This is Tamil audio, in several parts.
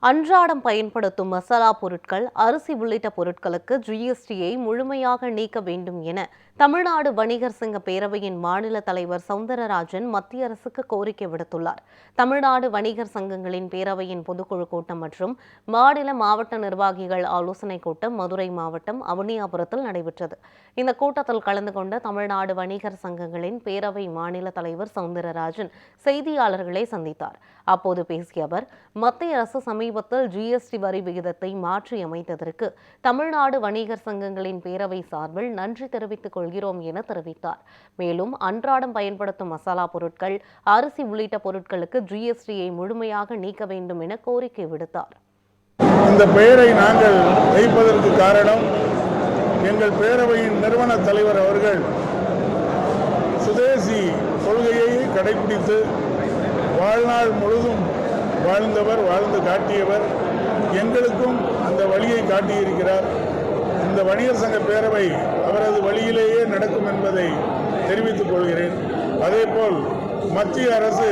அன்றாடம் பயன்படுத்தும் மசாலா பொருட்கள், அரிசி உள்ளிட்ட பொருட்களுக்கு ஜிஎஸ்டியை முழுமையாக நீக்க வேண்டும் என தமிழ்நாடு வணிகர் சங்க பேரவையின் மாநில தலைவர் சவுந்தரராஜன் மத்திய அரசுக்கு கோரிக்கை விடுத்துள்ளார். தமிழ்நாடு வணிகர் சங்கங்களின் பேரவையின் பொதுக்குழு கூட்டம் மற்றும் மாநில மாவட்ட நிர்வாகிகள் ஆலோசனைக் கூட்டம் மதுரை மாவட்டம் அவனியாபுரத்தில் நடைபெற்றது. இந்த கூட்டத்தில் கலந்து கொண்ட தமிழ்நாடு வணிகர் சங்கங்களின் பேரவை மாநில தலைவர் சவுந்தரராஜன் செய்தியாளர்களை சந்தித்தார். அப்போது பேசிய அவர், மத்திய அரசு சமீபத்தில் ஜிஎஸ்டி வரி விகிதத்தை மாற்றி அமைத்ததற்கு தமிழ்நாடு வணிகர் சங்கங்களின் பேரவை சார்பில் நன்றி தெரிவித்துக் கொள்கிறோம் என தெரிவித்தார். மேலும் அன்றாடம் பயன்படுத்தும் மசாலா பொருட்கள், அரிசி உள்ளிட்ட பொருட்களுக்கு ஜிஎஸ்டியை முழுமையாக நீக்க வேண்டும் என கோரிக்கை விடுத்தார். இந்த பெயரை நாங்கள் வைப்பதற்கு காரணம், எங்கள் பேரவையின் நிறுவன தலைவர் அவர்கள் சுதேசி கொள்கையை கடைபிடித்து வாழ்நாள் முழுதும் வாழ்ந்து காட்டியவர். எங்களுக்கும் அந்த வழியை காட்டியிருக்கிறார். இந்த வணிகர் சங்க பேரவை அவரது வழியிலேயே நடக்கும் என்பதை தெரிவித்துக் கொள்கிறேன். அதேபோல் மத்திய அரசு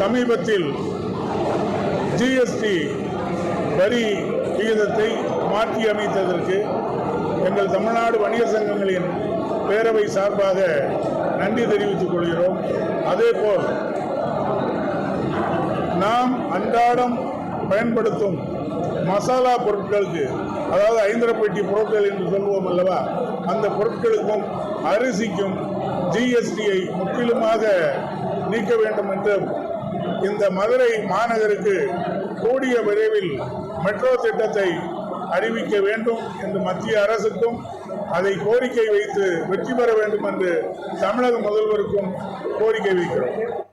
சமீபத்தில் ஜிஎஸ்டி வரி விகிதத்தை மாற்றி அமைத்ததற்கு எங்கள் தமிழ்நாடு வணிகர் சங்கங்களின் பேரவை சார்பாக நன்றி தெரிவித்துக் கொள்கிறோம். அதேபோல் நாம் அன்றாடம் பயன்படுத்தும் மசாலா பொருட்களுக்கு, அதாவது ஐந்தரப்பெட்டி பொருட்கள் என்று சொல்வோம் அல்லவா, அந்த பொருட்களுக்கும் அரிசிக்கும் ஜிஎஸ்டியை முற்றிலுமாக நீக்க வேண்டும் என்றும், இந்த மதுரை மாநகருக்கு கூடிய விரைவில் மெட்ரோ திட்டத்தை அறிவிக்க வேண்டும் என்று மத்திய அரசுக்கும் அதை கோரிக்கை வைத்து வெற்றி பெற வேண்டும் என்று தமிழக முதல்வருக்கும் கோரிக்கை வைக்கிறோம்.